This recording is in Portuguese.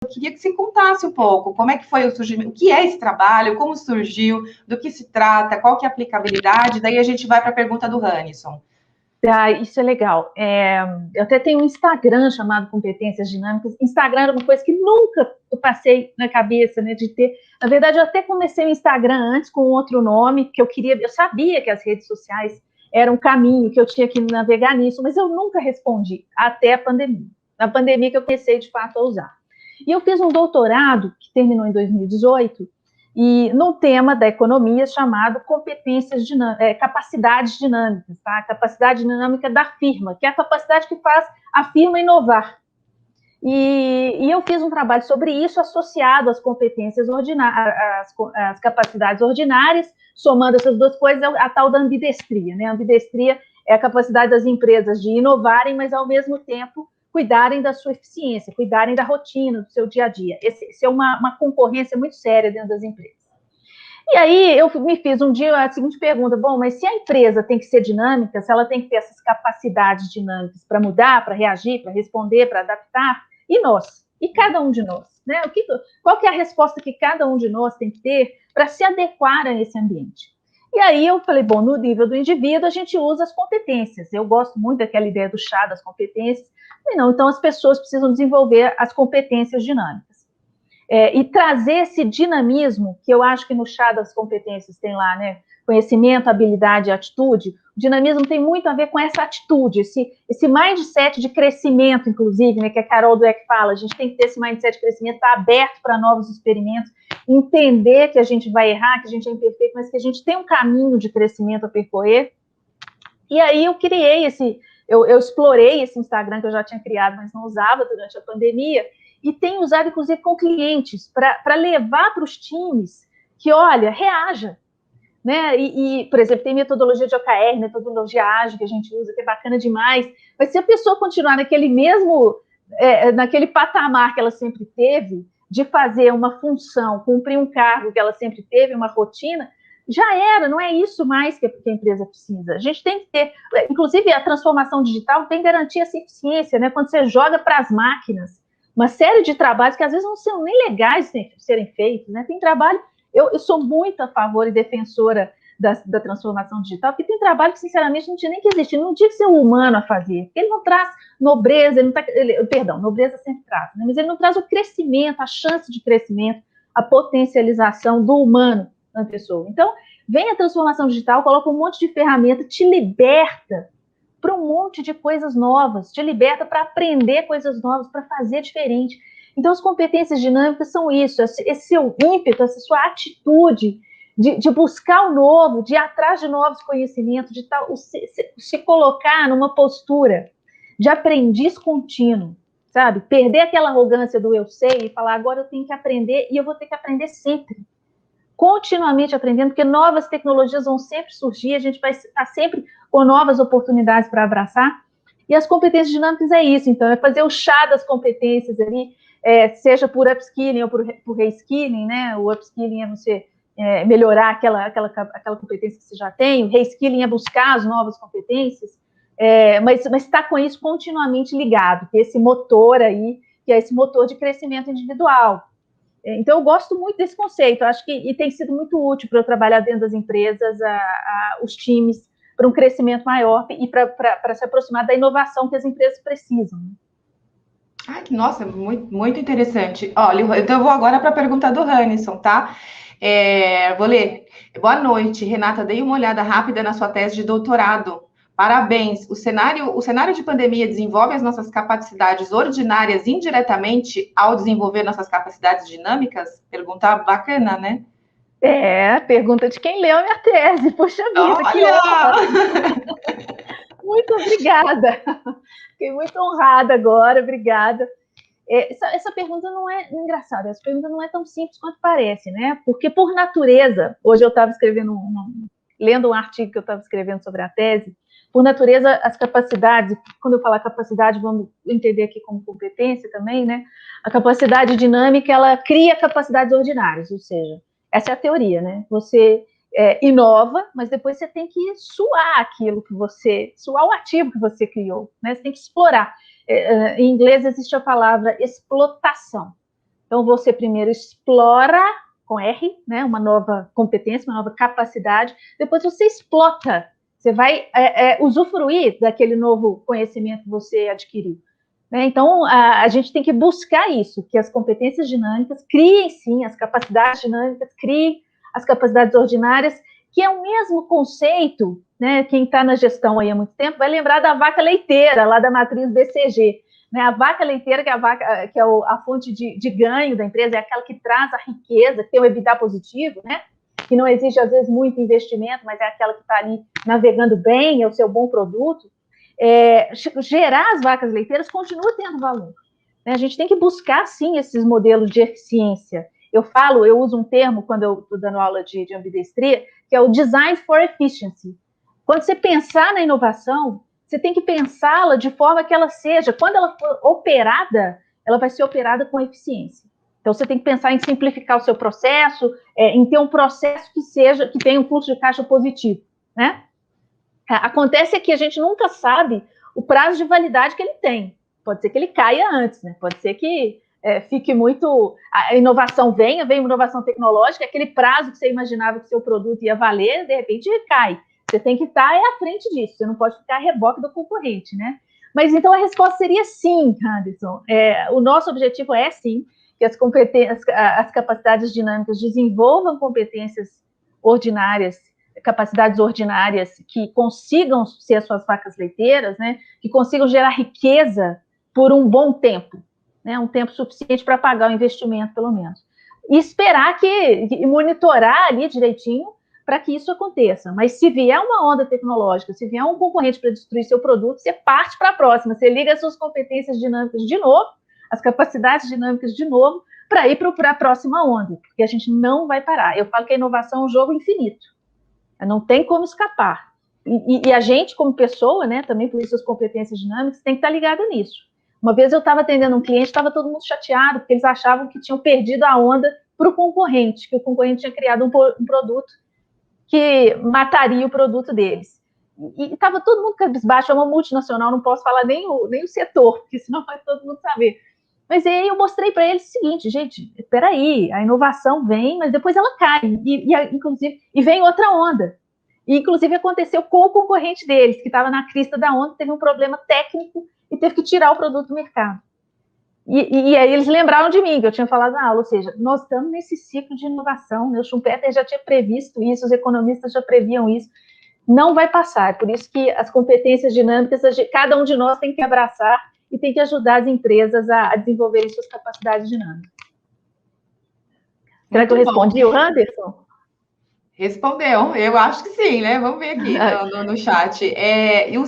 eu queria que você contasse um pouco como é que foi o surgimento, o que é esse trabalho, como surgiu, do que se trata, qual que é a aplicabilidade, daí a gente vai para a pergunta do Hannisson. Ah, isso é legal. Eu até tenho um Instagram chamado Competências Dinâmicas. Instagram era uma coisa que nunca eu passei na cabeça, né, de ter. Na verdade, eu até comecei o Instagram antes com outro nome, que eu sabia que as redes sociais eram um caminho, que eu tinha que navegar nisso, mas eu nunca respondi, até a pandemia. Na pandemia que eu comecei, de fato, a usar. E eu fiz um doutorado, que terminou em 2018, e num tema da economia chamado capacidades dinâmicas, tá? Capacidade dinâmica da firma, que é a capacidade que faz a firma inovar. E eu fiz um trabalho sobre isso associado às competências ordinárias, às capacidades ordinárias, somando essas duas coisas, a tal da ambidestria, né? A ambidestria é a capacidade das empresas de inovarem, mas ao mesmo tempo cuidarem da sua eficiência, cuidarem da rotina, do seu dia a dia. Esse é uma concorrência muito séria dentro das empresas. E aí eu me fiz um dia a seguinte pergunta: bom, mas se a empresa tem que ser dinâmica, se ela tem que ter essas capacidades dinâmicas para mudar, para reagir, para responder, para adaptar, e nós? E cada um de nós? Né? Qual que é a resposta que cada um de nós tem que ter para se adequar a esse ambiente? E aí eu falei, bom, no nível do indivíduo a gente usa as competências. Eu gosto muito daquela ideia do chá das competências. E não, então as pessoas precisam desenvolver as competências dinâmicas. E trazer esse dinamismo, que eu acho que no chá das competências tem lá, né? Conhecimento, habilidade e atitude. O dinamismo tem muito a ver com essa atitude, esse mindset de crescimento, inclusive, né, que a Carol Dweck fala. A gente tem que ter esse mindset de crescimento, estar aberto para novos experimentos, entender que a gente vai errar, que a gente é imperfeito, mas que a gente tem um caminho de crescimento a percorrer. E aí eu criei eu explorei esse Instagram que eu já tinha criado, mas não usava durante a pandemia, e tenho usado, inclusive, com clientes, para levar para os times que, olha, reaja. Né? Por exemplo, tem metodologia de OKR, metodologia ágil que a gente usa, que é bacana demais, mas se a pessoa continuar naquele patamar que ela sempre teve, de fazer uma função, cumprir um cargo que ela sempre teve, uma rotina, já era, não é isso mais que a empresa precisa. A gente tem que ter, inclusive a transformação digital tem que garantir essa eficiência, né? Quando você joga para as máquinas uma série de trabalhos que às vezes não são nem legais de serem feitos, né? Tem trabalho. Eu sou muito a favor e defensora da transformação digital, porque tem trabalho que, sinceramente, não tinha nem que existir, não tinha que ser um humano a fazer, porque ele não traz nobreza, nobreza sempre traz, né? Mas ele não traz o crescimento, a chance de crescimento, a potencialização do humano na pessoa. Então, vem a transformação digital, coloca um monte de ferramenta, te liberta para um monte de coisas novas, te liberta para aprender coisas novas, para fazer diferente. Então, as competências dinâmicas são isso, esse seu ímpeto, essa sua atitude de buscar o novo, de ir atrás de novos conhecimentos, de se colocar numa postura de aprendiz contínuo, sabe? Perder aquela arrogância do eu sei e falar, agora eu tenho que aprender e eu vou ter que aprender sempre. Continuamente aprendendo, porque novas tecnologias vão sempre surgir, a gente vai estar sempre com novas oportunidades para abraçar. E as competências dinâmicas é isso, então, é fazer o chá das competências ali, seja por upskilling ou por reskilling, né? O upskilling é você melhorar aquela competência que você já tem, o reskilling é buscar as novas competências, mas está com isso continuamente ligado, que esse motor aí, que é esse motor de crescimento individual. Então, eu gosto muito desse conceito, acho que e tem sido muito útil para eu trabalhar dentro das empresas, os times, para um crescimento maior e para se aproximar da inovação que as empresas precisam. Ai, nossa, muito, muito interessante. Olha, então eu vou agora para a pergunta do Hannisson, tá? Vou ler. Boa noite, Renata. Dei uma olhada rápida na sua tese de doutorado. Parabéns. O cenário de pandemia desenvolve as nossas capacidades ordinárias indiretamente ao desenvolver nossas capacidades dinâmicas? Pergunta bacana, né? Pergunta de quem leu a minha tese. Poxa vida, que honra! Muito obrigada. Fiquei muito honrada agora, obrigada. Essa pergunta não é engraçada, essa pergunta não é tão simples quanto parece, né? Porque, por natureza, hoje eu estava lendo um artigo que eu estava escrevendo sobre a tese, por natureza, as capacidades, quando eu falar capacidade, vamos entender aqui como competência também, né? A capacidade dinâmica, ela cria capacidades ordinárias, ou seja, essa é a teoria, né? Você inova, mas depois você tem que suar suar o ativo que você criou, né? Você tem que explorar. Em inglês existe a palavra explotação. Então, você primeiro explora, com R, né, uma nova competência, uma nova capacidade, depois você explota, você vai usufruir daquele novo conhecimento que você adquiriu. Né? Então, a gente tem que buscar isso, que as competências dinâmicas criem, sim, as capacidades dinâmicas criem as capacidades ordinárias, que é o mesmo conceito, né? Quem está na gestão aí há muito tempo vai lembrar da vaca leiteira, lá da matriz BCG. Né? A vaca leiteira, que é a fonte de ganho da empresa, é aquela que traz a riqueza, que tem o EBITDA positivo, né? Que não exige, às vezes, muito investimento, mas é aquela que está ali navegando bem, é o seu bom produto. Gerar as vacas leiteiras continua tendo valor. Né? A gente tem que buscar, sim, esses modelos de eficiência. Eu uso um termo, quando eu estou dando aula de ambidestria, que é o design for efficiency. Quando você pensar na inovação, você tem que pensá-la de forma que ela seja, quando ela for operada, ela vai ser operada com eficiência. Então, você tem que pensar em simplificar o seu processo, em ter um processo que tenha um fluxo de caixa positivo, né? Acontece que a gente nunca sabe o prazo de validade que ele tem. Pode ser que ele caia antes, né? Pode ser que fique muito... A inovação vem uma inovação tecnológica, aquele prazo que você imaginava que seu produto ia valer, de repente cai. Você tem que estar à frente disso, você não pode ficar a reboque do concorrente, né? Mas então a resposta seria sim, Anderson. O nosso objetivo é sim que as capacidades dinâmicas desenvolvam competências ordinárias, capacidades ordinárias que consigam ser as suas vacas leiteiras, né? Que consigam gerar riqueza por um bom tempo, né? Um tempo suficiente para pagar o investimento, pelo menos. E esperar e monitorar ali direitinho para que isso aconteça. Mas se vier uma onda tecnológica, se vier um concorrente para destruir seu produto, você parte para a próxima, você liga as suas competências dinâmicas de novo, as capacidades dinâmicas de novo, para ir para a próxima onda, porque a gente não vai parar. Eu falo que a inovação é um jogo infinito, não tem como escapar. E a gente, como pessoa, né, também por suas competências dinâmicas, tem que estar ligado nisso. Uma vez eu estava atendendo um cliente, estava todo mundo chateado, porque eles achavam que tinham perdido a onda para o concorrente, que o concorrente tinha criado um produto que mataria o produto deles. E estava todo mundo cabisbaixo, é uma multinacional, não posso falar nem o setor, porque senão vai todo mundo saber. Mas aí eu mostrei para eles o seguinte, gente, espera aí, a inovação vem, mas depois ela cai, inclusive, e vem outra onda. E, inclusive, aconteceu com o concorrente deles, que estava na crista da onda, teve um problema técnico e teve que tirar o produto do mercado. E aí eles lembraram de mim, que eu tinha falado na aula, ou seja, nós estamos nesse ciclo de inovação, né? O Schumpeter já tinha previsto isso, os economistas já previam isso, não vai passar, por isso que as competências dinâmicas, cada um de nós tem que abraçar e tem que ajudar as empresas a desenvolverem suas capacidades dinâmicas. Será que eu respondi, o Anderson? Respondeu, eu acho que sim, né? Vamos ver aqui no chat. E o